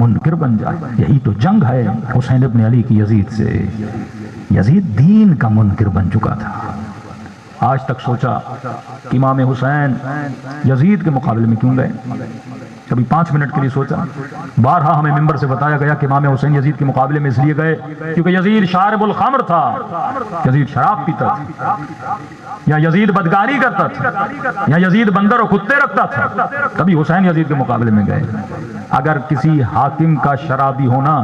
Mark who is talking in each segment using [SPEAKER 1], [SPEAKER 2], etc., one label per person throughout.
[SPEAKER 1] منکر بن جائے. یہی تو جنگ ہے حسین ابن علی کی یزید سے. یزید دین کا منکر بن چکا تھا. آج تک سوچا کہ امام حسین یزید کے مقابلے میں کیوں گئے؟ کبھی 5 منٹ کے لیے سوچا؟ بارہا ہمیں ممبر سے بتایا گیا کہ امام حسین یزید کے مقابلے میں اس لیے گئے کیونکہ یزید شارب الخمر تھا، یزید شراب پیتا تھا، یا یزید بدکاری کرتا تھا، یا یزید بندر و کتے رکھتا تھا. کبھی حسین یزید کے مقابلے میں گئے. اگر کسی حاکم کا شرابی ہونا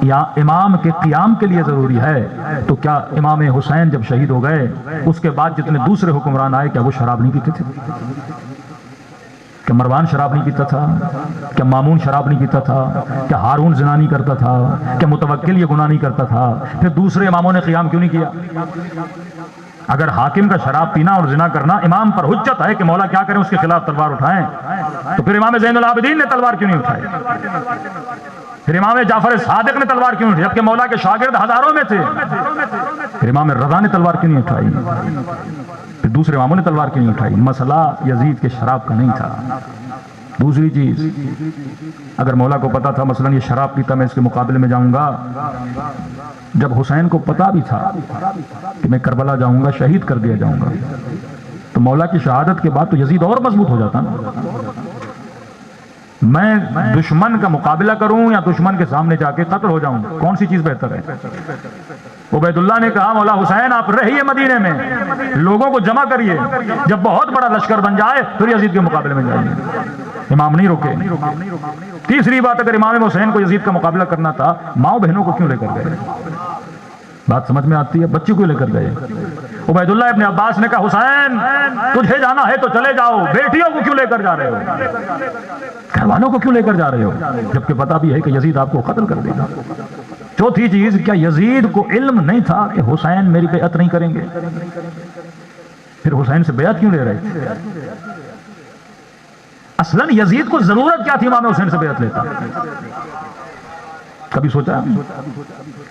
[SPEAKER 1] یا امام کے قیام کے لیے ضروری ہے تو کیا امام حسین جب شہید ہو گئے اس کے بعد جتنے دوسرے حکمران آئے کیا وہ شراب نہیں پیتے تھے؟ کیا مروان شراب نہیں پیتا تھا؟ کیا مامون شراب نہیں پیتا تھا؟ کیا ہارون زنا نہیں کرتا تھا؟ کیا متوکل یہ گناہ نہیں کرتا تھا؟ پھر دوسرے اماموں نے قیام کیوں نہیں کیا؟ اگر حاکم کا شراب پینا اور زنا کرنا امام پر حجت ہے کہ مولا کیا کریں اس کے خلاف تلوار اٹھائیں، تو پھر امام زین العابدین نے تلوار کیوں نہیں اٹھائی؟ پھر امام جعفر صادق نے تلوار کیوں نہیں اٹھائی جبکہ مولا کے شاگرد ہزاروں میں تھے؟ پھر امام رضا نے تلوار کیوں نہیں اٹھائی؟ پھر دوسرے اماموں نے تلوار کیوں نہیں اٹھائی؟ مسئلہ یزید کے شراب کا نہیں تھا. دوسری چیز، اگر مولا کو پتا تھا مثلا یہ شراب پیتا میں اس کے مقابلے میں جاؤں گا، جب حسین کو پتا بھی تھا کہ میں کربلا جاؤں گا شہید کر دیا جاؤں گا، تو مولا کی شہادت کے بعد تو یزید اور مضبوط ہو جاتا نا. میں دشمن کا مقابلہ کروں یا دشمن کے سامنے جا کے قتل ہو جاؤں، کون سی چیز بہتر ہے؟ عبید اللہ نے کہا مولا حسین آپ رہیے مدینے میں، لوگوں کو جمع کریے، جب بہت بڑا لشکر بن جائے پھر یزید کے مقابلے میں جائیے. امام نہیں روکے. تیسری بات، اگر امام حسین کو یزید کا مقابلہ کرنا تھا ماؤں بہنوں کو کیوں لے کر گئے؟ بات سمجھ میں آتی ہے؟ بچوں کو لے کر گئے. عبید اللہ ابن عباس نے کہا حسین تجھے جانا ہے تو چلے جاؤ، بیٹیوں کو کیوں لے کر جا رہے ہو؟ گھر والوں کو کیوں لے کر جا رہے ہو؟ جبکہ پتا بھی ہے کہ یزید آپ کو قتل کر دے گا. چوتھی چیز، کیا یزید کو علم نہیں تھا کہ حسین میری بیعت نہیں کریں گے؟ پھر حسین سے بیعت کیوں لے رہے تھے؟ اصلاً یزید کو ضرورت کیا تھی امام حسین سے بیعت لیتا؟ کبھی سوچا؟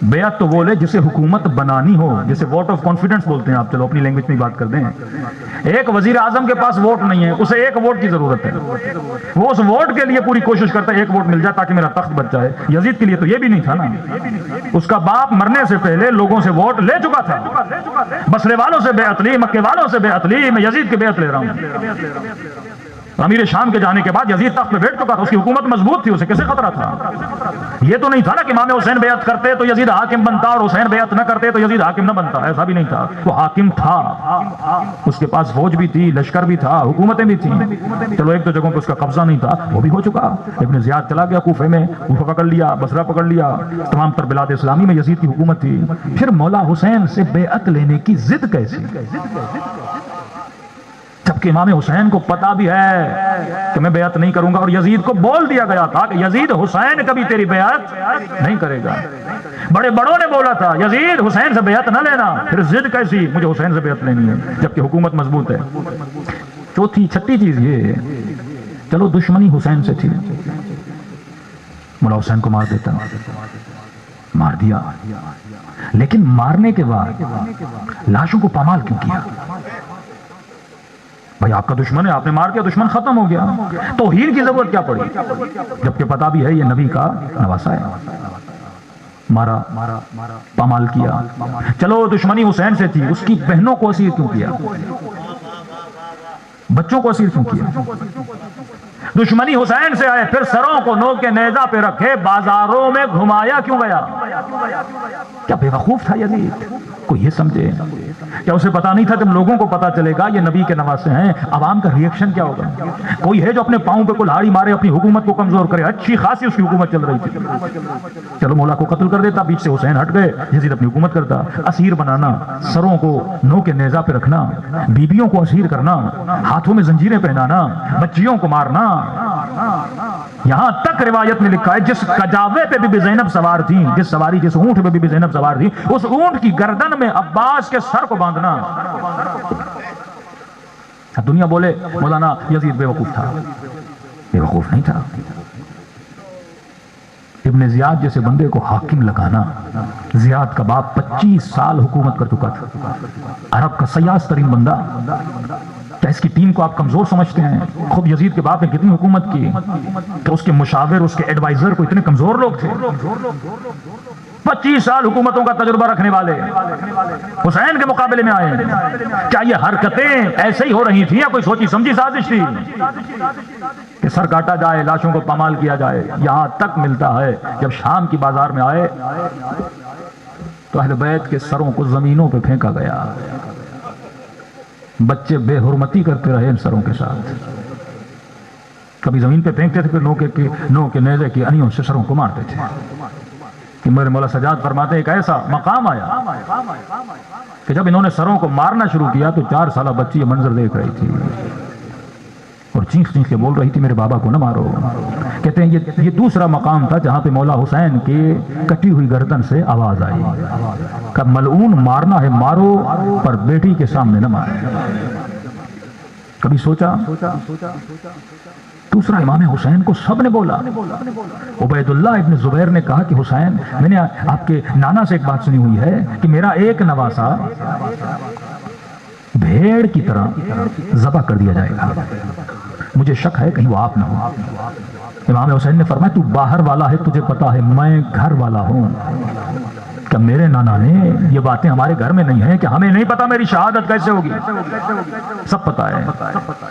[SPEAKER 1] بیعت تو وہ لے جسے حکومت بنانی ہو، جسے ووٹ آف کانفیڈنس بولتے ہیں آپ، چلو اپنی لینگویج میں بات کر دیں. ایک وزیر اعظم کے پاس ووٹ نہیں ہے، اسے ایک ووٹ کی ضرورت ہے، وہ اس ووٹ کے لیے پوری کوشش کرتا ہے ایک ووٹ مل جائے تاکہ میرا تخت بچ جائے. یزید کے لیے تو یہ بھی نہیں تھا نا. اس کا باپ مرنے سے پہلے لوگوں سے ووٹ لے چکا تھا. بصرے والوں سے بیعت لی، مکے والوں سے بیعت لی، میں یزید کی بیعت لے رہا ہوں. امیر شام کے جانے کے بعد یزید تخت پہ بیٹھ چکا تھا، اس کی حکومت مضبوط تھی، اسے کیسے خطرہ تھا؟ یہ تو نہیں تھا نا کہ امام حسین بیعت کرتے تو یزید حاکم بنتا اور حسین بیعت نہ کرتے تو یزید حاکم نہ بنتا. ایسا بھی نہیں تھا. وہ حاکم تھا، اس کے پاس فوج بھی تھی، لشکر بھی تھا، حکومتیں بھی تھیں. چلو ایک دو جگہوں پہ اس کا قبضہ نہیں تھا، وہ بھی ہو چکا. ابن زیاد چلا گیا کوفے میں، کوفہ پکڑ لیا، بصرہ پکڑ لیا، تمام تر بلاد اسلامی میں یزید کی حکومت تھی. پھر مولا حسین سے بیعت لینے کی ضد کیسی؟ جبکہ امام حسین کو پتا بھی ہے کہ میں بیعت نہیں کروں گا، اور یزید کو بول دیا گیا تھا کہ یزید حسین کبھی تیری بیعت نہیں کرے گا. بڑے بڑوں نے بولا تھا یزید حسین سے بیعت نہ لینا، پھر ضد کیسی؟ مجھے حسین سے بیعت لینی ہے جبکہ حکومت مضبوط ہے. چھٹی چیز یہ ہے، چلو دشمنی حسین سے تھی، مولا حسین کو مار دیتا، مار دیا، لیکن مارنے کے بعد لاشوں کو پامال کیوں کیا؟ بھائی آپ کا دشمن ہے، آپ نے مار کیا، دشمن ختم ہو گیا، توہین کی ضرورت کیا پڑی؟ جبکہ پتا بھی ہے یہ نبی کا نواسا ہے. مارا، پامال کیا. چلو دشمنی حسین سے تھی، اس کی بہنوں کو اسیر کیوں کیا؟ بچوں کو اسیر کیوں کیا؟ دشمنی حسین سے آئے، پھر سروں کو نوک کے نیزہ پہ رکھے، بازاروں میں گھمایا کیوں گیا؟ کیا بے وقوف تھا یزید؟ کوئی یہ سمجھے؟ کیا اسے پتا نہیں تھا جب لوگوں کو پتا چلے گا یہ نبی کے نواسے ہیں عوام کا ریئیکشن کیا ہوگا؟ کوئی ہے جو اپنے پاؤں پہ کلہاڑی مارے اپنی حکومت کو کمزور کرے؟ اچھی خاصی اس کی حکومت چل رہی تھی، چلو مولا کو قتل کر دیتا، بیچ سے حسین ہٹ گئے، یزید اپنی حکومت کرتا. اسیر بنانا، سروں کو نو کے نیزہ پہ رکھنا، بیبیوں کو اسیر کرنا، ہاتھوں میں زنجیریں پہنانا، بچیوں کو مارنا. یہاں تک روایت میں لکھا ہے جس کجاوے پہ بی بی زینب سوار تھی، جس اونٹ پہ بی بی زینب سوار تھی، اس اونٹ کی گردن میں عباس کے سر کو باندھنا. دنیا بولے مولانا یزید بے وقوف تھا، بے وقوف نہیں تھا. ابن زیاد جیسے بندے کو حاکم لگانا، زیاد کا باپ 25 سال حکومت کر چکا تھا، عرب کا سیاس ترین بندہ. کیا اس کی ٹیم کو آپ کمزور سمجھتے ہیں؟ خود یزید کے باپ نے کتنی حکومت کی کہ اس کے مشاور، اس کے ایڈوائزر کو اتنے کمزور لوگ تھے. 25 سال حکومتوں کا تجربہ رکھنے والے حسین کے مقابلے میں آئے. کیا یہ حرکتیں ایسے ہی ہو رہی تھیں یا کوئی سوچی سمجھی سازش تھی کہ سر کاٹا جائے، لاشوں کو پامال کیا جائے؟ یہاں تک ملتا ہے جب شام کی بازار میں آئے تو اہل بیت کے سروں کو زمینوں پہ پھینکا گیا. بچے بے حرمتی کرتے رہے ان سروں کے ساتھ. کبھی زمین پہ پھینکتے تھے، پھر نو کے نیزے کی انیوں سے سروں کو مارتے تھے. کہ میرے مولا سجاد فرماتے ایک ایسا مقام آیا کہ جب انہوں نے سروں کو مارنا شروع کیا تو 4 سالہ بچی یہ منظر دیکھ رہی تھی اور چیخ چیخ کے بول رہی تھی میرے بابا کو نہ مارو. کہتے ہیں یہ دوسرا مقام تھا جہاں پہ مولا حسین کی کٹی ہوئی گردن سے آواز آئی کہ ملعون مارنا ہے مارو، پر بیٹی کے سامنے نہ مارے. کبھی سوچا؟ دوسرا امام حسین کو سب نے بولا. عبید اللہ ابن زبیر نے کہا کہ حسین، میں نے آپ کے نانا سے ایک بات سنی ہوئی ہے کہ میرا ایک نواسا بھیڑ کی طرح ذبح کر دیا جائے گا، مجھے شک ہے کہیں وہ آپ نہ ہو. امام حسین نے فرمایا تو باہر والا ہے، تجھے پتا ہے میں گھر والا ہوں. کہ میرے نانا نے یہ باتیں ہمارے گھر میں نہیں ہیں کہ ہمیں نہیں پتا میری شہادت کیسے ہوگی. سب پتا ہے.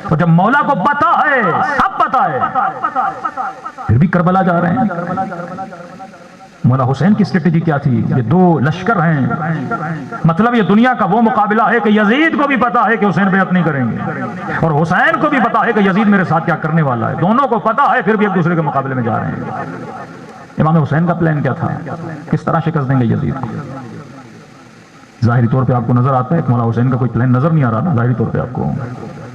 [SPEAKER 1] اور جب مولا کو پتا ہے، سب پتا ہے، پھر بھی کربلا جا رہے ہیں. مولا حسین کی اسٹریٹجی کیا تھی؟ یہ 2 لشکر ہیں، مطلب یہ دنیا کا وہ مقابلہ ہے کہ یزید کو بھی پتا ہے کہ حسین بیعت نہیں کریں گے اور حسین کو بھی پتا ہے کہ یزید میرے ساتھ کیا کرنے والا ہے. دونوں کو پتا ہے، پھر بھی ایک دوسرے کے مقابلے میں جا رہے ہیں. امام حسین کا پلان کیا تھا؟ کس طرح شکست دیں گے یزید کو؟ ظاہری طور پہ آپ کو نظر آتا ہے کہ مولا حسین کا کوئی پلان نظر نہیں آ رہا نا ظاہری طور پہ آپ کو.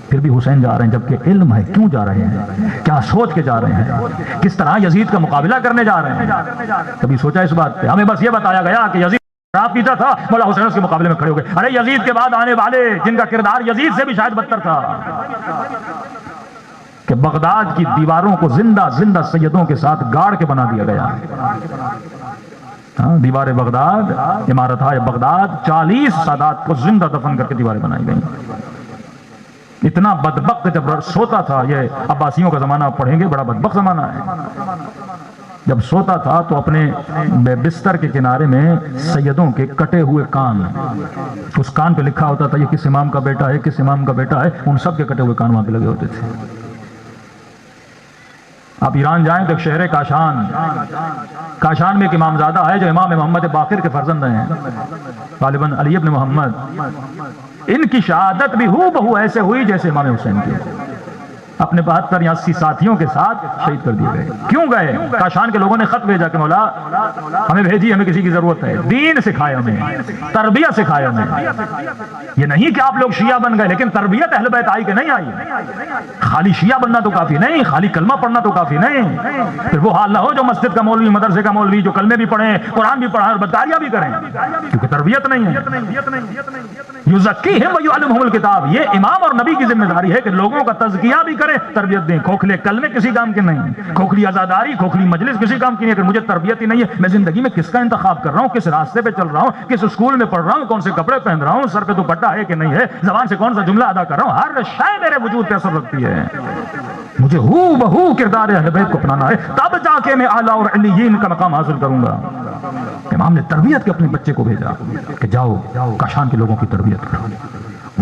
[SPEAKER 1] پھر بھی حسین جا رہے ہیں، جبکہ علم ہے کیوں جا رہے ہیں، کیا سوچ کے جا رہے ہیں، کس طرح یزید کا مقابلہ کرنے جا رہے ہیں. کبھی سوچا اس بات پہ؟ ہمیں بس یہ بتایا گیا کہ یزید شراب پیتا تھا، مولا حسین اس کے مقابلے میں کھڑے ہو گئے. ارے یزید کے بعد آنے والے جن کا کردار یزید سے بھی شاید بدتر تھا، کہ بغداد کی دیواروں کو زندہ زندہ سیدوں کے ساتھ گاڑ کے بنا دیا گیا. دیوار بغداد، عمارتہائے بغداد، 40 سادات کو زندہ دفن کر کے دیواریں بنائی گئیں. اتنا بدبخت جب سوتا تھا، یہ عباسیوں کا زمانہ پڑھیں گے، بڑا بدبخت زمانہ ہے. جب سوتا تھا تو اپنے بستر کے کنارے میں سیدوں کے کٹے ہوئے کان، اس کان پہ لکھا ہوتا تھا یہ کس امام کا بیٹا ہے، کس امام کا بیٹا ہے، ان سب کے کٹے ہوئے کان وہاں پہ لگے ہوتے تھے. آپ ایران جائیں تو ایک شہر کاشان میں ایک امامزادہ ہے جو امام محمد باقر کے فرزند ہیں، غالباً علی ابن محمد. ان کی شہادت بھی ہو بہو ایسے ہوئی جیسے امام حسین کی. اپنے 72 یا 80 ساتھیوں کے ساتھ شہید کر دیے گئے. کیوں گئے؟ کاشان کے لوگوں نے خط بھیجا کہ مولا ہمیں بھیجی، ہمیں کسی کی ضرورت ہے، دین سکھائے، ہمیں تربیت سکھائے. ہمیں یہ نہیں کہ آپ لوگ شیعہ بن گئے، لیکن تربیت اہل بیت آئی کہ نہیں آئی. خالی شیعہ بننا تو کافی نہیں، خالی کلمہ پڑھنا تو کافی نہیں. پھر وہ حال نہ ہو جو مسجد کا مولوی، مدرسے کا مولوی جو کلمے بھی پڑھیں، قرآن بھی پڑھیں اور بدکاریاں بھی کریں، کیونکہ تربیت نہیں ہے. یزکیہم ویعلمہم الکتاب، یہ امام اور نبی کی ذمہ داری ہے کہ لوگوں کا تزکیہ بھی کریں، تربیت دیں. کھوکھلے کلمے کسی کام کے نہیں، کھوکھلی عزاداری، کھوکھلی مجلس کسی کام کی نہیں. اگر مجھے تربیت ہی نہیں ہے، میں زندگی میں کس کا انتخاب کر رہا ہوں، کس راستے پہ چل رہا ہوں، کس اسکول میں پڑھ رہا ہوں، کون سے کپڑے پہن رہا ہوں، سر پہ دوپٹہ ہے کہ نہیں ہے، زبان سے کون سا جملہ ادا کر رہا ہوں، ہر شے میرے وجود پہ اثر رکھتی ہے. مجھے ہو بہو کردار اہل بیت کو اپنانا ہے، تب جا کے میں اعلیٰ اور علیین کا مقام حاصل کروں گا. امام نے تربیت کے اپنے بچے کو بھیجا کہ جاؤ کاشان کے لوگوں کی تربیت کرو.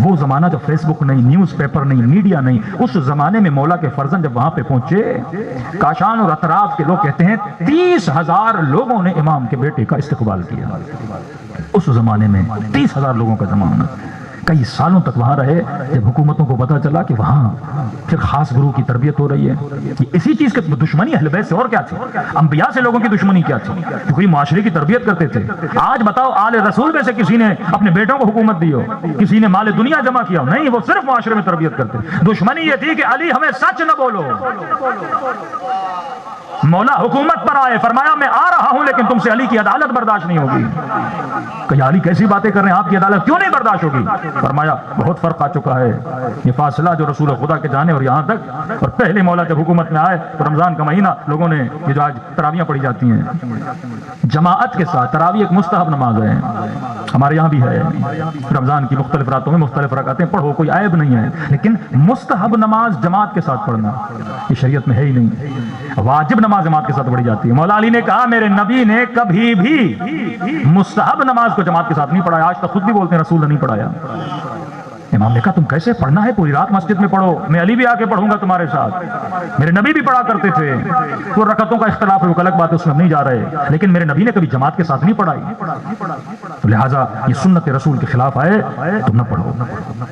[SPEAKER 1] وہ زمانہ جب فیس بک نہیں، نیوز پیپر نہیں، میڈیا نہیں، اس زمانے میں مولا کے فرزند جب وہاں پہ پہنچے، کاشان اور اطراف کے لوگ کہتے ہیں 30,000 لوگوں نے امام کے بیٹے کا استقبال کیا. اس زمانے میں 30,000 لوگوں کا زمانہ. کئی سالوں تک وہاں رہے. جب حکومتوں کو پتا چلا کہ وہاں پھر خاص گروہ کی تربیت ہو رہی ہے، اسی چیز کی دشمنی اہل بیت سے اور کیا تھی؟ انبیاء سے لوگوں کی دشمنی کیا تھی؟ کیونکہ یہ معاشرے کی تربیت کرتے تھے. آج بتاؤ آل رسول میں سے کسی نے اپنے بیٹوں کو حکومت دی ہو، کسی نے مال دنیا جمع کیا ہو؟ نہیں، وہ صرف معاشرے میں تربیت کرتے. دشمنی یہ تھی کہ علی ہمیں سچ نہ بولو، مولا حکومت پر آئے، فرمایا میں آ رہا ہوں لیکن تم سے علی کی عدالت برداشت نہیں ہوگی۔ کہ علی کیسی باتیں کر رہے ہیں، آپ کی عدالت کیوں نہیں برداشت ہوگی؟ فرمایا بہت فرق آ چکا ہے، یہ فاصلہ جو رسول خدا کے جانے اور یہاں تک، اور پہلے مولا جب حکومت میں آئے تو رمضان کا مہینہ لوگوں نے یہ جو آج تراویحیں پڑھی جاتی ہیں جماعت کے ساتھ، تراویح ایک مستحب نماز ہے، ہمارے یہاں بھی ہے، رمضان کی مختلف راتوں میں مختلف رکعتیں پڑھو، کوئی عیب نہیں ہے، لیکن مستحب نماز جماعت کے ساتھ پڑھنا یہ شریعت میں ہے ہی نہیں، واجب نماز جماعت کے ساتھ پڑھی جاتی ہے۔ مولا علی نے کہا میرے نبی نے کبھی بھی مستحب نماز کو جماعت کے ساتھ نہیں پڑھایا، آج تک خود بھی بولتے ہیں رسول نے نہیں پڑھایا۔ امام نے کہا تم کیسے پڑھنا ہے، پوری رات مسجد میں پڑھو، میں علی بھی آ کے پڑھوں گا تمہارے ساتھ، میرے نبی بھی پڑھا کرتے تھے، وہ رکعتوں کا اختلاف ہے وہ الگ بات ہے، اس میں ہم نہیں جا رہے، لیکن میرے نبی نے کبھی جماعت کے ساتھ نہیں پڑھائی، لہٰذا یہ سنت رسول کے خلاف آئے تم نہ پڑھو۔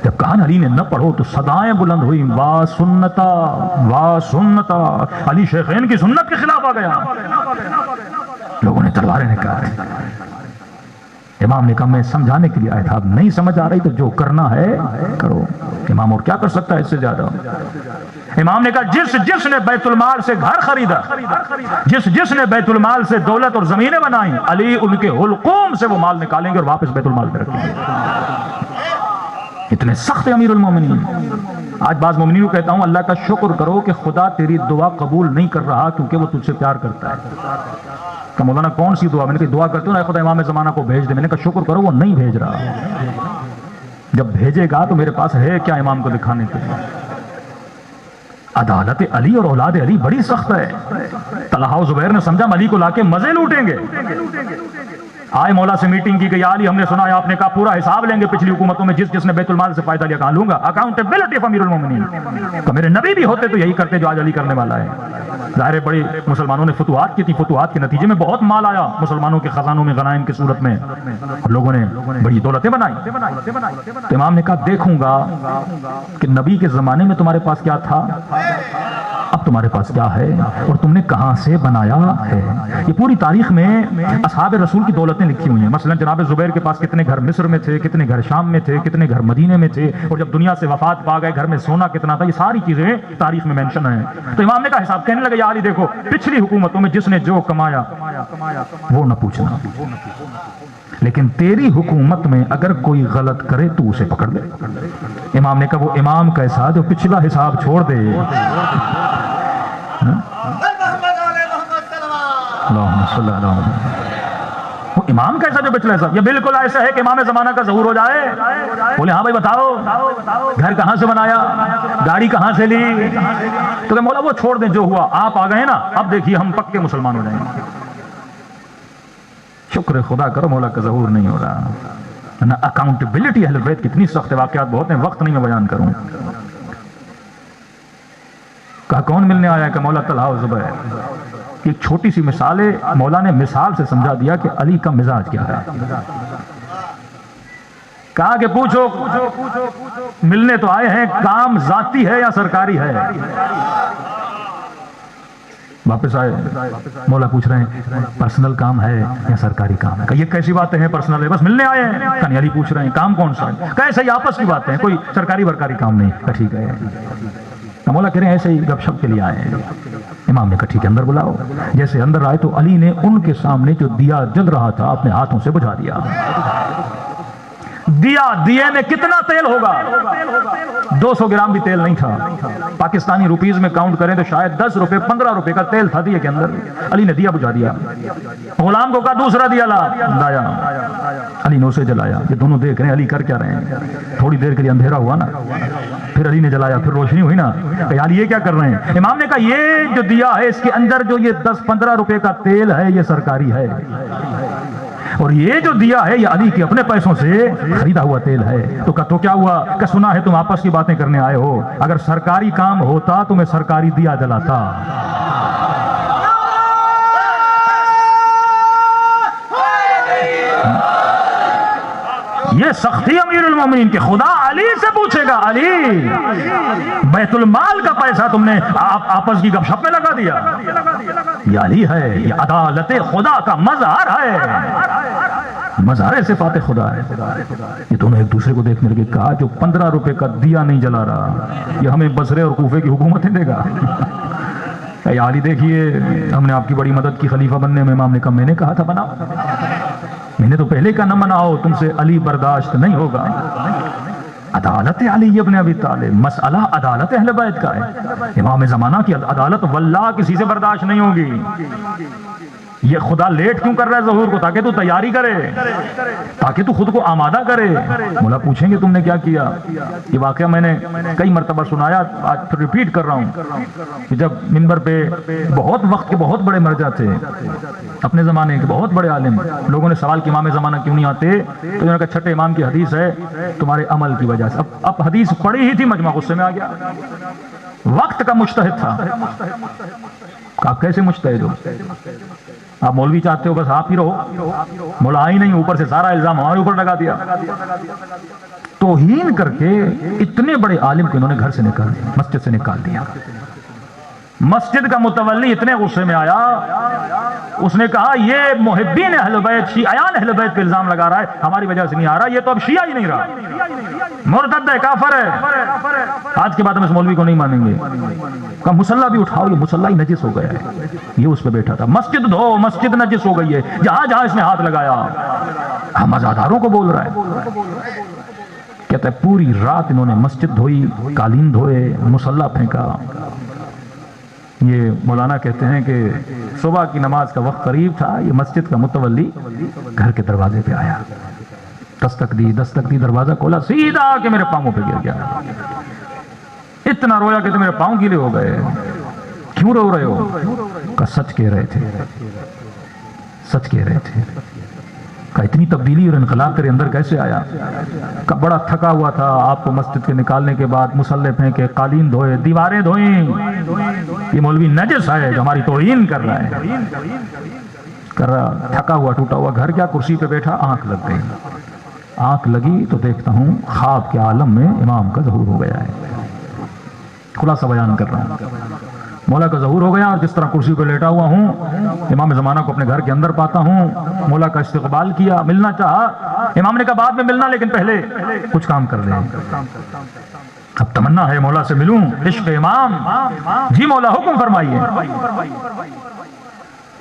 [SPEAKER 1] جب کہا علی نے نہ پڑھو تو صدائیں بلند ہوئی، وا سنتا وا سنتا، علی شیخین کی سنت کے خلاف آ گیا، لوگوں نے تلواریں نکالی۔ امام نے کہا میں سمجھانے کے لیے آیا تھا، اب نہیں سمجھ آ رہی تو جو کرنا ہے کرو۔ امام اور کیا کر سکتا ہے اس سے زیادہ؟ امام نے کہا جس نے بیت المال سے گھر خریدا، جس نے بیت المال سے دولت اور زمینیں بنائیں، علی ان کے حلقوم سے وہ مال نکالیں گے اور واپس بیت المال میں رکھیں گے۔ اتنے سخت امیر المومنین۔ آج بعض مومنین کو کہتا ہوں اللہ کا شکر کرو کہ خدا تیری دعا قبول نہیں کر رہا کیونکہ وہ تجھ سے پیار کرتا ہے۔ کہ مولانا کون سی دعا؟ میں نے کہا دعا کرتے ہو نا خدا امام زمانہ کو بھیج دے، میں نے کہا شکر کرو وہ نہیں بھیج رہا، جب بھیجے گا تو میرے پاس ہے کیا امام کو دکھانے کے لیے؟ عدالت علی اور اولاد علی بڑی سخت ہے۔ طلحہ و زبیر نے سمجھا علی کو لا کے مزے لوٹیں گے، آئے مولا سے میٹنگ کی گئی، علی ہم نے سنا ہے آپ نے کہا پورا حساب لیں گے پچھلی حکومتوں میں جس نے بیت المال سے فائدہ لیا، کہا لوں گا، اکاؤنٹیبلٹی آف امیر المومنین۔ تو میرے نبی بھی ہوتے تو یہی کرتے جو آج علی کرنے والا ہے۔ ظاہر ہے بڑی مسلمانوں نے فتوحات کی تھی، فتوحات کے نتیجے میں بہت مال آیا مسلمانوں کے خزانوں میں غنائم کی صورت میں، اور لوگوں نے بڑی دولتیں بنائی۔ تو امام نے کہا دیکھوں گا کہ نبی کے زمانے میں تمہارے پاس کیا تھا، اب تمہارے پاس کیا ہے، اور تم نے کہاں سے بنایا ہے۔ یہ پوری تاریخ میں اصحاب رسول کی دولتیں لکھی ہوئی ہیں، مثلا جناب زبیر کے پاس کتنے گھر مصر میں تھے، کتنے گھر شام میں تھے، کتنے گھر مدینے میں تھے، اور جب دنیا سے وفات پا گئے گھر میں سونا کتنا تھا، یہ ساری چیزیں تاریخ میں مینشن ہیں۔ تو امام نے کہا حساب کہنے لگے یا علی دیکھو پچھلی حکومتوں میں جس نے جو کمایا وہ نہ پوچھنا، لیکن تیری حکومت میں اگر کوئی غلط کرے تو اسے پکڑ لے۔ امام نے کہا وہ امام کیسا جو پچھلا حساب چھوڑ دے؟ اللہم صلی اللہ علیہ وسلم۔ وہ امام کیسا جو پچھلا حساب؟ یہ بالکل ایسا ہے کہ امام زمانہ کا ظہور ہو جائے، بولے ہاں بھائی بتاؤ گھر کہاں سے بنایا، گاڑی کہاں سے لی، تو کہ مولا وہ چھوڑ دیں جو ہوا، آپ آ گئے نا اب دیکھیے ہم پکے مسلمان ہو جائیں گے۔ شکر خدا کرو مولا کا ظہور نہیں ہو رہا۔ نہ اکاؤنٹیبلٹی اہل بیت کتنی سخت واقعات بہت ہیں، وقت نہیں میں بیان کروں۔ کہا کون ملنے آیا ہے؟ کہ مولا طلحہ و زبیر۔ ایک چھوٹی سی مثال ہے، مولا نے مثال سے سمجھا دیا کہ علی کا مزاج کیا ہے۔ کہا کہ پوچھو ملنے تو آئے ہیں، کام ذاتی ہے یا سرکاری ہے؟ واپس آئے، مولا پوچھ رہے ہیں پرسنل کام ہے یا سرکاری کام ہے؟ کہ یہ کیسی باتیں ہیں پرسنل ہے، بس ملنے آئے ہیں۔ کہ علی پوچھ رہے ہیں کام کون سا ہے؟ کہ ایسے ہی آپس کی باتیں ہیں، کوئی سرکاری ورکاری کام نہیں۔ کہ ٹھیک ہے۔ مولا کہہ رہے ہیں ایسے ہی گپ شپ کے لیے آئے ہیں۔ امام نے کہا ٹھیک ہے اندر بلاؤ۔ جیسے اندر آئے تو علی نے ان کے سامنے جو دیا جل رہا تھا اپنے ہاتھوں سے بجھا دیا۔ دیے میں کتنا تیل ہوگا؟ 200 گرام بھی تیل نہیں تھا، پاکستانی روپیز میں کاؤنٹ کریں تو شاید 10 روپے 15 روپے کا تیل تھا دیے کے اندر۔ علی نے دیا بجھا دیا، غلام کو کہا دوسرا دیا لایا، علی نے اسے جلایا۔ یہ دونوں دیکھ رہے ہیں علی کر کیا رہے ہیں۔ تھوڑی دیر کے لیے اندھیرا ہوا نا، پھر علی نے جلایا، پھر روشنی ہوئی نا، کہ علی یہ کیا کر رہے ہیں؟ امام نے کہا یہ جو دیا ہے اس کے اندر جو یہ 10-15 روپے کا تیل ہے یہ سرکاری ہے، اور یہ جو دیا ہے یہ علی کے اپنے پیسوں سے خریدا ہوا تیل ہے۔ تو کیا ہوا؟ کہ سنا ہے تم آپس کی باتیں کرنے آئے ہو، اگر سرکاری کام ہوتا تو میں سرکاری دیا جلاتا۔ یہ سختی امیر المومنین کہ خدا علی سے پوچھے گا، علی بیت المال کا پیسہ تم نے آپس کی گپ شپ میں لگا دیا۔ یہ علی ہے، یہ عدالت خدا کا مظہر ہے، مظہر صفات خدا ہے۔ یہ دونوں ایک دوسرے کو دیکھنے لگے، کہا جو 15 روپے کا دیا نہیں جلا رہا یہ ہمیں بصرے اور کوفے کی حکومتیں دے گا۔ اے علی دیکھیے ہم نے آپ کی بڑی مدد کی خلیفہ بننے میں. امام نے کہا میں نے کہا تھا بنا, میں نے تو پہلے کا نہ مناؤ, تم سے علی برداشت نہیں ہوگا. عدالت علی ابن ابی طالب, مسئلہ عدالت اہل بیت کا ہے. امام زمانہ کی عدالت واللہ کسی سے برداشت نہیں ہوگی. یہ خدا لیٹ کیوں کر رہا ہے ظہور کو؟ تاکہ تو تیاری کرے, تاکہ تو خود کو آمادہ کرے. مولا پوچھیں گے تم نے کیا کیا. یہ واقعہ میں نے کئی مرتبہ سنایا, آج پھر ریپیٹ کر رہا ہوں کہ جب منبر پہ بہت وقت کے بہت بڑے مرجع تھے, اپنے زمانے کے بہت بڑے عالم, لوگوں نے سوال کیا امام زمانہ کیوں نہیں آتے, تو انہوں نے کہا چھٹے امام کی حدیث ہے, تمہارے عمل کی وجہ سے. اب حدیث پڑھی ہی تھی, مجمع غصے میں آ گیا. وقت کا مجتہد تھا. آپ کیسے مجتہد ہو؟ آپ مولوی چاہتے ہو بس آپ ہی رہو, مولا ہی نہیں, اوپر سے سارا الزام ہمارے اوپر لگا دیا. توہین کر کے اتنے بڑے عالم کو انہوں نے گھر سے نکال دیا, مسجد سے نکال دیا. مسجد کا متولی اتنے غصے میں آیا, اس نے کہا یہ محبین اہل بیت, شیعیان اہل بیت پہ الزام لگا رہا ہے, ہماری وجہ سے نہیں آ رہا, یہ تو اب شیعہ ہی نہیں رہا, مرتد ہے, کافر ہے, آج کے بعد ہم اس مولوی کو نہیں مانیں گے. کہا مسلح بھی اٹھاؤ, یہ مسلح ہی نجس ہو گیا ہے, یہ اس پہ بیٹھا تھا. مسجد دھو, مسجد نجس ہو گئی ہے, جہاں جہاں اس نے ہاتھ لگایا. ہم ازاداروں کو بول رہا ہے. کہتا ہے پوری رات انہوں نے مسجد دھوئی, قالین دھوئے, مسلح پھینکا. یہ مولانا کہتے ہیں کہ صبح کی نماز کا وقت قریب تھا, یہ مسجد کا متولی گھر کے دروازے پہ آیا, دستک دی, دروازہ کھولا, سیدھا آ کے میرے پاؤں پہ گر گیا. اتنا رویا کہ میرے پاؤں گیلے ہو گئے. کیوں رو رہے ہو؟ کہا سچ کہہ رہے تھے, سچ کہہ رہے تھے. کہا اتنی تبدیلی اور انقلاب تیرے اندر کیسے آیا؟ کہا بڑا تھکا ہوا تھا, آپ کو مسجد کے نکالنے کے بعد مسلح پھینکے, قالین دھوئے, دیواریں دھوئیں. یہ مولوی نجس ہے جو ہماری توہین کر رہا ہے, کر رہا, تھکا ہوا ٹوٹا ہوا گھر گیا, کرسی پہ بیٹھا, آنکھ لگ گئی. آنکھ لگی تو دیکھتا ہوں خواب کے عالم میں امام کا ظہور ہو گیا ہے. خلاصہ بیان کر رہا ہوں, مولا کا ظہور ہو گیا, اور جس طرح کرسی پہ لیٹا ہوا ہوں, امام زمانہ کو اپنے گھر کے اندر پاتا ہوں. مولا کا استقبال کیا, ملنا چاہا. امام نے کہا بعد میں ملنا, لیکن پہلے کچھ کام کر لیں. اب تمنا ہے مولا سے ملوں, عشق امام. جی مولا حکم فرمائیے.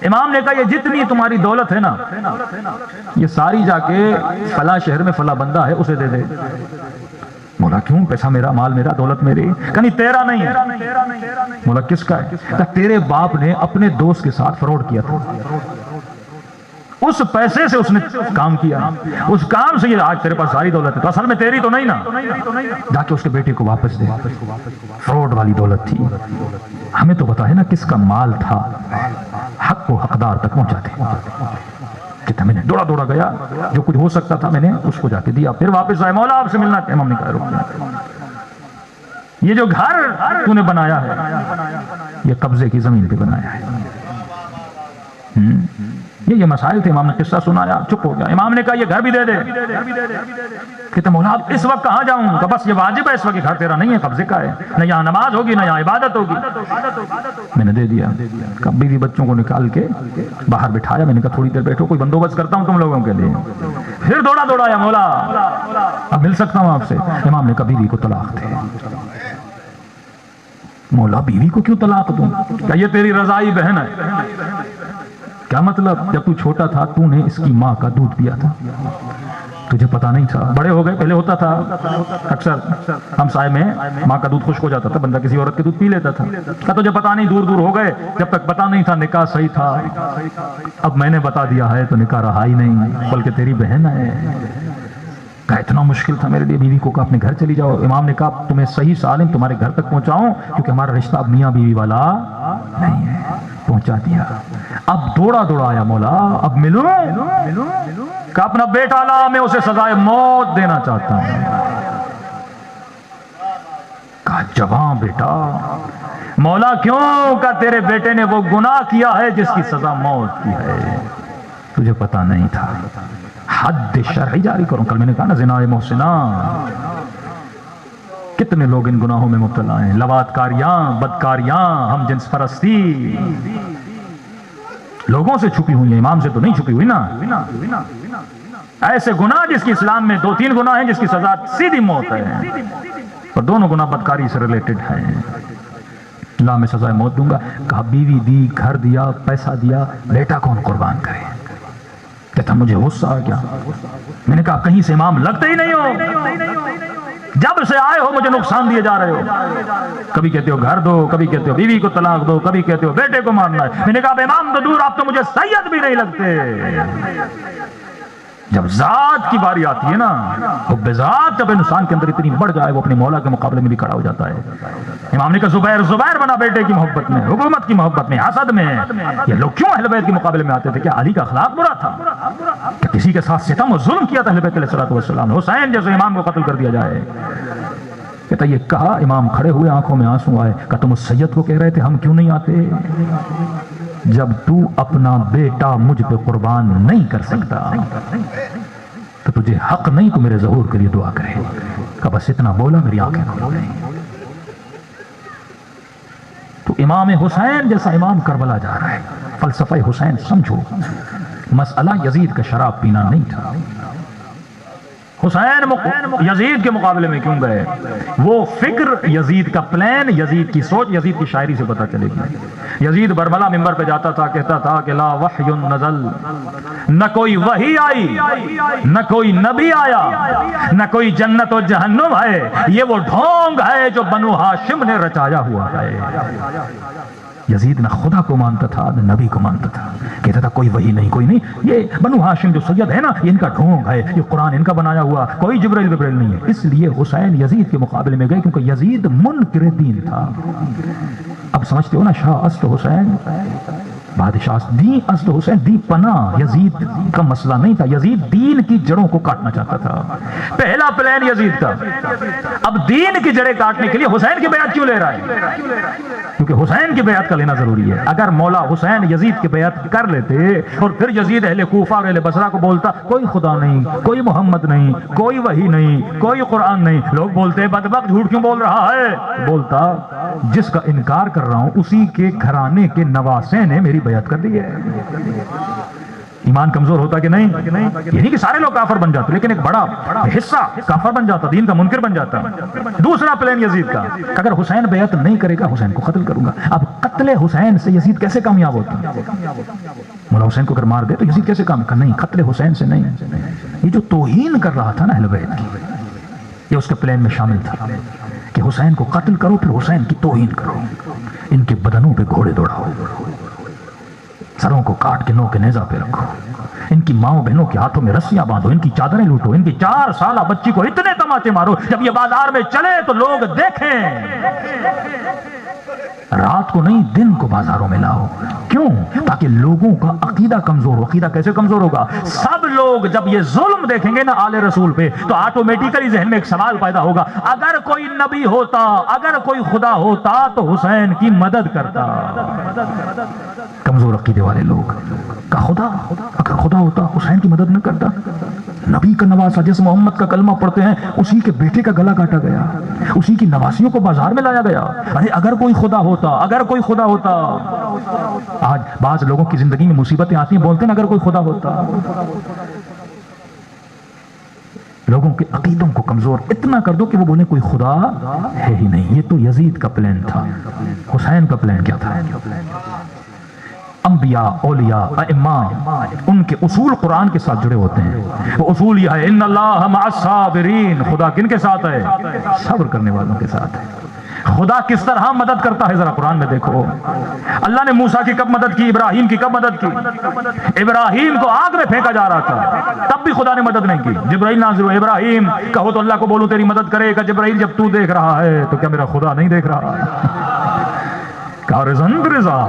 [SPEAKER 1] امام نے کہا یہ جتنی تمہاری دولت ہے نا, یہ ساری جا کے فلاں شہر میں فلاں بندہ ہے اسے دے دے. مولا کیوں؟ پیسہ میرا, مال میرا, دولت میری. کہ نہیں تیرا نہیں ہے. مولا کس کا ہے؟ کہ تیرے باپ نے اپنے دوست کے ساتھ فراڈ کیا تھا, اس پیسے سے اس نے کام کیا, اس کام سے یہ آج تیرے پاس ساری دولت ہے. تو اصل میں تیری تو نہیں نا, جا کے اس کے بیٹے کو واپس دے. فراڈ والی دولت تھی. ہمیں تو پتا ہے نا کس کا مال تھا, حق کو حقدار تک پہنچا دے. کہتا میں نے دوڑا گیا, جو کچھ ہو سکتا تھا میں نے اس کو جا کے دیا. پھر واپس آئے, مولا آپ سے ملنا. امام نے کہا رک, یہ جو گھر تو نے بنایا ہے یہ قبضے کی زمین پہ بنایا ہے. یہ مسائل تھے. امام نے قصہ سنایا, چپ ہو گیا. امام نے کہا یہ گھر بھی دے دے. کہتے مولا اب اس وقت کہاں جاؤں؟ کہ بس یہ واجب ہے, اس وقت گھر تیرا نہیں ہے, قبضے کا ہے. نہ یہاں نماز ہوگی نہ یہاں عبادت ہوگی. میں نے دے دیا. بیوی بچوں کو نکال کے باہر بٹھایا. میں نے کہا تھوڑی دیر بیٹھو, کوئی بندوبست کرتا ہوں تم لوگوں کے لیے. پھر دوڑا آیا, مولا اب مل سکتا ہوں آپ سے. امام نے کہا بیوی کو طلاق دے. مولا بیوی کو کیوں طلاق دوں؟ کہ یہ تیری رضائی بہن ہے. کیا مطلب؟ جب تو چھوٹا تھا تو نے اس کی ماں کا دودھ پیا تھا, تجھے پتا نہیں تھا. بڑے ہو گئے, پہلے ہوتا تھا اکثر ہمسائے میں ماں کا دودھ خشک ہو جاتا تھا, بندہ کسی عورت کے دودھ پی لیتا تھا. کہ تجھے پتا نہیں, دور ہو گئے, جب تک پتا نہیں تھا نکاح صحیح تھا. اب میں نے بتا دیا ہے تو نکاح رہا ہی نہیں, بلکہ تیری بہن ہے. کہا اتنا مشکل تھا میرے لیے بیوی کو کہ اپنے گھر چلی جاؤ. امام نے کہا تمہیں صحیح سالم تمہارے گھر تک پہنچاؤں, کیونکہ ہمارا رشتہ اب میاں بیوی والا نہیں ہے. پہنچا دیا. اب دوڑا آیا, مولا اب ملوں. کہ اپنا بیٹا لا, میں اسے سزائے موت دینا چاہتا ہوں. کہا جوان بیٹا. مولا کیوں؟ کہ تیرے بیٹے نے وہ گناہ کیا ہے جس کی سزا موت کی ہے, تجھے پتا نہیں تھا. حد شرعی جاری کروں. کل میں نے کہا نا زنا محسنہ, کتنے لوگ ان گناہوں میں مبتلا ہیں. لواطکاریاں, بدکاریاں, ہم جنس پرستی لوگوں سے چھپی ہوئی ہیں, امام سے تو نہیں چھپی ہوئی نا. ایسے گناہ جس کی اسلام میں 2-3 گناہ ہیں جس کی سزا سیدھی موت ہے, اور دونوں گناہ بدکاری سے ریلیٹڈ ہیں. لا میں سزائے موت دوں گا. کہا بیوی دی، گھر دیا، پیسہ دیا، بیٹا کون قربان کرے؟ کہتا مجھے غصہ آ گیا. میں نے کہا کہیں سے امام لگتے ہی نہیں ہو، جب سے آئے ہو مجھے نقصان دیے جا رہے ہو. کبھی کہتے ہو گھر دو، کبھی کہتے ہو بیوی کو طلاق دو، کبھی کہتے ہو بیٹے کو مارنا ہے. میں نے کہا امام تو دور، آپ تو مجھے سید بھی نہیں لگتے. جب ذات کی باری آتی ہے نا، حب ذات جب انسان کے اندر اتنی بڑھ جائے وہ اپنے مولا کے مقابلے میں بھی کھڑا ہو جاتا ہے. امام نے کہا زبیر زبیر بنا بیٹے کی محبت میں، حکومت کی محبت میں، حسد میں. یہ لوگ کیوں اہل بیت کے مقابلے میں آتے تھے؟ کیا علی کا اخلاق برا تھا؟ کہ کسی کے ساتھ ستم و ظلم کیا تھا اہل بیت علیہ السلام؟ حسین جیسے امام کو قتل کر دیا جائے. کہتا یہ کہا، امام کھڑے ہوئے، آنکھوں میں آنسو آئے. کہا تم اس سید کو کہہ رہے تھے ہم کیوں نہیں آتے؟ جب تو اپنا بیٹا مجھ پہ قربان نہیں کر سکتا تو تجھے حق نہیں تو میرے ظہور کے لیے دعا کرے. کہ بس اتنا بولا، میری آنکھیں کھول گئیں. تو امام حسین جیسا امام کربلا جا رہا ہے. فلسفہ حسین سمجھو، مسئلہ یزید کا شراب پینا نہیں تھا. حسین یزید کے مقابلے میں کیوں گئے؟ وہ فکر، یزید کا پلان، یزید کی سوچ، یزید کی شاعری سے پتہ چلے گی. یزید برملا منبر پہ جاتا تھا، کہتا تھا کہ لا وحی نزل، نہ کوئی وحی آئی، نہ کوئی نبی آیا، نہ کوئی جنت و جہنم ہے. یہ وہ ڈھونگ ہے جو بنو ہاشم نے رچایا ہوا ہے. یزید نہ خدا کو مانتا تھا نہ نبی کو مانتا تھا. کہتا تھا کوئی وحی نہیں، کوئی نہیں، یہ بنو ہاشم جو سید ہے نا، یہ ان کا ڈھونگ ہے، یہ قرآن ان کا بنایا ہوا، کوئی جبرائیل نہیں ہے. اس لیے حسین یزید کے مقابلے میں گئے کیونکہ یزید منکر دین تھا. اب سمجھتے ہو نا، شاہ اصل حسین، بادشاہ دی اصل حسین، دی پناہ. یزید کا مسئلہ نہیں تھا، یزید دین کی جڑوں کو کاٹنا چاہتا تھا. پہلا پلان یزید کا. اب دین کی جڑیں کاٹنے کے لیے حسین کی بیعت کیوں لے رہا ہے؟ کیونکہ حسین کی بیعت کا لینا ضروری ہے. اگر مولا حسین یزید کی بیعت کر لیتے اور پھر یزید اہل کوفہ اور اہل بصرہ کو بولتا کوئی خدا نہیں، کوئی محمد نہیں، کوئی وحی نہیں، کوئی قرآن نہیں، لوگ بولتے بدبخت جھوٹ کیوں بول رہا ہے؟ بولتا جس کا انکار کر رہا ہوں اسی کے گھرانے کے نواسے نے میری بیعت کر دی ہے. ایمان کمزور ہوتا کہ نہیں؟ یہ نہیں کہ سارے لوگ کافر بن جاتے، لیکن ایک بڑا حصہ کافر بن جاتا، دین کا منکر بن جاتا. دوسرا پلان یزید کا، اگر حسین بیعت نہیں کرے گا حسین کو قتل کروں گا. اب قتل حسین سے یزید کیسے کامیاب ہوتا؟ مولا حسین کو اگر مار دے تو یزید کیسے کام کرنا؟ نہیں، قتل حسین سے نہیں. یہ جو توہین کر رہا تھا نا اہل بیت کی، یہ اس کے پلان میں شامل تھا کہ حسین کو قتل کرو پھر حسین کی توہین کرو، ان کے بدنوں پہ گھوڑے دوڑاؤ، سروں کو کاٹ کے نو کے نیزہ پہ رکھو، ان کی ماؤں بہنوں کے ہاتھوں میں رسیاں باندھو، ان کی چادریں لوٹو، ان کی 4 سالہ بچی کو اتنے تماچے مارو جب یہ بازار میں چلے تو لوگ دیکھیں. رات کو نہیں، دن کو بازاروں میں لاؤ. کیوں؟ تاکہ لوگوں کا عقیدہ کمزور ہو. عقیدہ کیسے کمزور ہوگا؟ سب لوگ جب یہ ظلم دیکھیں گے نا آل رسول پہ تو آٹومیٹیکلی ذہن میں ایک سوال پیدا ہوگا، اگر کوئی نبی ہوتا، اگر کوئی خدا ہوتا تو حسین کی مدد کرتا. کمزور عقیدے والے لوگ کا خدا، اگر خدا ہوتا حسین کی مدد نہ کرتا. نبی کا نواسا جس محمد کا کلمہ پڑھتے ہیں اسی کے بیٹے کا گلا کاٹا گیا، اسی کی نواسیوں کو بازار میں لایا گیا. ارے اگر کوئی خدا ہوتا، اگر کوئی خدا ہوتا. آج بعض لوگوں کی زندگی میں مصیبتیں آتی ہیں، بولتے ہیں اگر کوئی خدا ہوتا. لوگوں کے عقیدوں کو کمزور اتنا کر دو کہ وہ بولیں کوئی خدا ہے ہی نہیں. یہ تو یزید کا پلان تھا. حسین کا پلان کیا تھا؟ انبیاء، اولیاء، ائمہ، ان کے اصول قرآن کے ساتھ جڑے ہوتے ہیں. وہ اصول یہ ہے ان اللہ مع الصابرین، خدا کن کے ساتھ ہے؟ صبر کرنے والوں کے ساتھ ہے. خدا کس طرح مدد کرتا ہے ذرا قرآن میں دیکھو. اللہ نے موسیٰ کی کب مدد کی؟ ابراہیم کی کب مدد کی؟ ابراہیم کو آگ میں پھینکا جا رہا تھا تب بھی خدا نے مدد نہیں کی. جبرائیل نازل ہوئے، ابراہیم کہو تو اللہ کو بولو تیری مدد کرے گا. جبرائیل جب تو دیکھ رہا ہے تو کیا میرا خدا نہیں دیکھ رہا ہے؟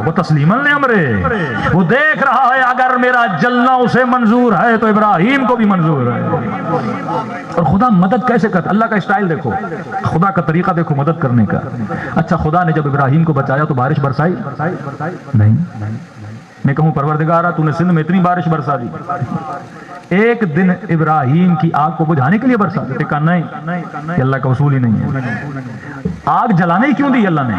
[SPEAKER 1] وہ تسلیما لامرے، وہ دیکھ رہا ہے اگر میرا جلنا اسے منظور ہے تو ابراہیم کو بھی منظور ہے. اور خدا مدد کیسے کرتا؟ اللہ کا اسٹائل دیکھو، خدا کا طریقہ دیکھو مدد کرنے کا. اچھا خدا نے جب ابراہیم کو بچایا تو بارش برسائی نہیں؟ میں کہوں پروردگارا تو نے سندھ میں اتنی بارش برسا دی، ایک دن ابراہیم کی آگ کو بجھانے کے لیے برسا دیتے؟ کہا نہیں، کہ اللہ کا اصول ہی نہیں ہے. آگ جلانے کیوں دی اللہ نے؟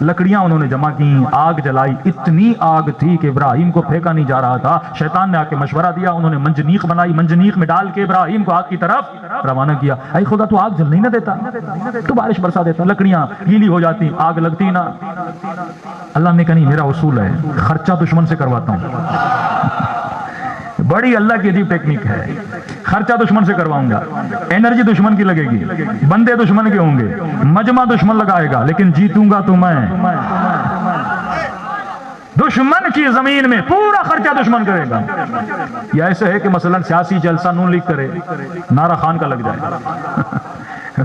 [SPEAKER 1] لکڑیاں انہوں نے جمع کی، آگ جلائی، اتنی آگ تھی کہ ابراہیم کو پھینکا نہیں جا رہا تھا۔ شیطان نے آ کے مشورہ دیا، انہوں نے منجنیق بنائی، منجنیق میں ڈال کے ابراہیم کو آگ کی طرف روانہ کیا۔ اے خدا تو آگ جلنے ہی نہ دیتا، تو بارش برسا دیتا، لکڑیاں گیلی ہو جاتی، آگ لگتی نہ۔ اللہ نے کہا نہیں، میرا اصول ہے، خرچہ دشمن سے کرواتا ہوں۔ بڑی اللہ کی عجیب ٹیکنیک ہے، خرچہ دشمن سے کرواؤں گا، انرجی دشمن کی لگے گی، بندے دشمن کے ہوں گے، مجمع دشمن لگائے گا، لیکن جیتوں گا تو میں۔ دشمن کی زمین میں پورا خرچہ دشمن کرے گا۔ یہ ایسے ہے کہ مثلا سیاسی جلسہ نون لیگ کرے، نعرہ خان کا لگ جائے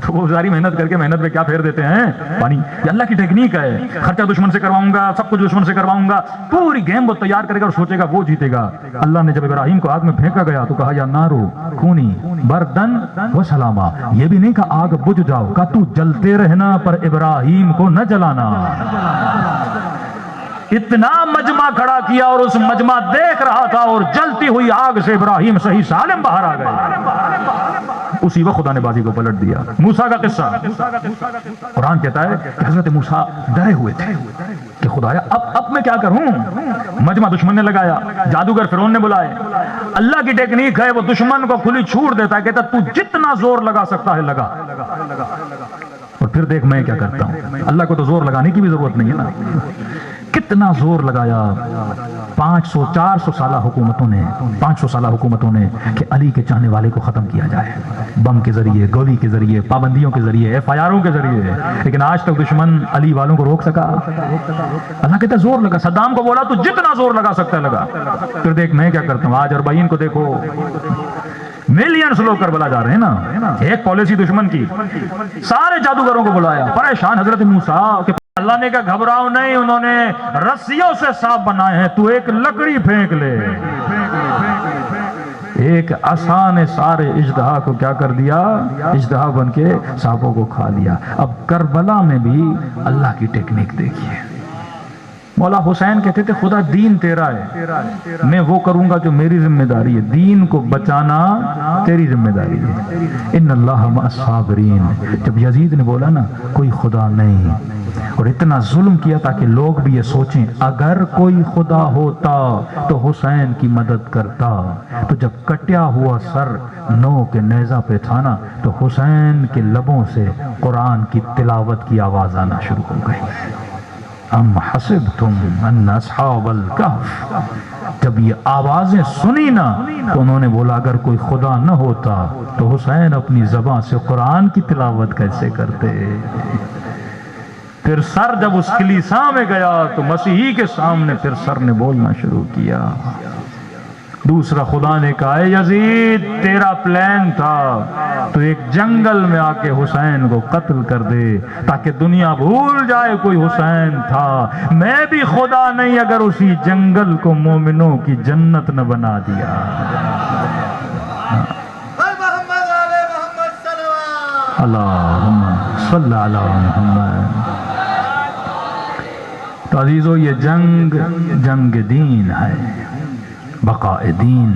[SPEAKER 1] تو وہ ساری محنت کر کے محنت پہ کیا پھیر دیتے ہیں؟ پانی۔ یہ اللہ کی ٹیکنیک ہے، خرچہ دشمن سے کرواؤں گا، سب کچھ دشمن سے کرواؤں گا، پوری گیم وہ تیار کرے گا اور سوچے گا وہ جیتے گا۔ اللہ نے جب ابراہیم کو آگ میں پھینکا گیا تو کہا یا نارو کونی بردن و سلاما، یہ بھی نہیں کہا آگ بجھ جاؤ، کہا تو جلتے رہنا پر ابراہیم کو نہ جلانا۔ اتنا مجمع کھڑا کیا اور اس مجمع دیکھ رہا تھا اور جلتی ہوئی آگ سے ابراہیم صحیح سالم باہر آ گئے۔ اسی وقت خدا نے بازی کو پلٹ دیا۔ موسیٰ کا قصہ قرآن کہتا ہے کہ حضرت موسیٰ ڈرے ہوئے تھے کہ خدایا اب میں کیا کروں؟ مجمع دشمن نے لگایا، جادوگر فرعون نے بلائے۔ اللہ کی ٹیکنیک ہے، وہ دشمن کو کھلی چھوٹ دیتا ہے، کہتا تو جتنا زور لگا سکتا ہے لگا، اور پھر دیکھ میں کیا کرتا ہوں۔ اللہ کو تو زور لگانے کی بھی ضرورت نہیں ہے نا۔ کتنا زور لگایا 500-400 سالہ حکومتوں نے کہ علی کے چاہنے والے کو ختم کیا جائے، بم کے ذریعے، گولی کے ذریعے، پابندیوں کے ذریعے، FIRوں کے ذریعے، لیکن آج تک دشمن علی والوں کو روک سکا؟ اللہ کہتا زور لگا۔ صدام کو بولا تو جتنا زور لگا سکتا ہے لگا، پھر دیکھ میں کیا کرتا ہوں۔ آج اربعین کو دیکھو، ملینز لوگ کربلا جا رہے ہیں نا۔ ایک پالیسی دشمن کی، سارے جادوگروں کو بلایا، پریشان حضرت موسیٰ کہ اللہ نے کہا گھبراؤ نہیں، انہوں نے رسیوں سے سانپ بنائے ہیں، تو ایک لکڑی پھینک لے۔ ایک آسان سارے اژدہا کو کیا کر دیا؟ اژدہا بن کے سانپوں کو کھا لیا۔ اب کربلا میں بھی اللہ کی ٹیکنیک دیکھیے۔ مولا حسین کہتے تھے خدا دین تیرا ہے، میں وہ کروں گا جو میری ذمہ داری ہے، دین کو بچانا تیری ذمہ داری ہے۔ ان اللہ مع الصابرین۔ جب یزید نے بولا نا کوئی خدا نہیں، اور اتنا ظلم کیا تاکہ لوگ بھی یہ سوچیں اگر کوئی خدا ہوتا تو حسین کی مدد کرتا، تو جب کٹیا ہوا سر نو کے نیزہ پہ تھا نا تو حسین کے لبوں سے قرآن کی تلاوت کی آواز آنا شروع ہو گئی۔ ام حسبتم ان اصحاب الکہف، جب یہ آوازیں سنی نا تو انہوں نے بولا اگر کوئی خدا نہ ہوتا تو حسین اپنی زبان سے قرآن کی تلاوت کیسے کرتے؟ پھر سر جب اس کلیسا میں گیا تو مسیحی کے سامنے پھر سر نے بولنا شروع کیا۔ دوسرا خدا نے کہا اے یزید تیرا پلان تھا تو ایک جنگل میں آ کے حسین کو قتل کر دے تاکہ دنیا بھول جائے کوئی حسین تھا۔ میں بھی خدا نہیں اگر اسی جنگل کو مومنوں کی جنت نہ بنا دیا۔ اللہم صلی علی محمد۔ تو عزیزو یہ جنگ دین ہے، بقاء دین۔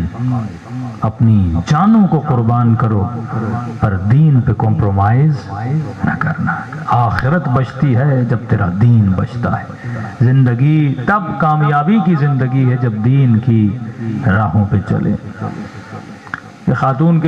[SPEAKER 1] اپنی جانوں کو قربان کرو پر دین پہ کمپرومائز نہ کرنا۔ آخرت بچتی ہے جب تیرا دین بچتا ہے۔ زندگی تب کامیابی کی زندگی ہے جب دین کی راہوں پہ چلے۔ یہ خاتون کے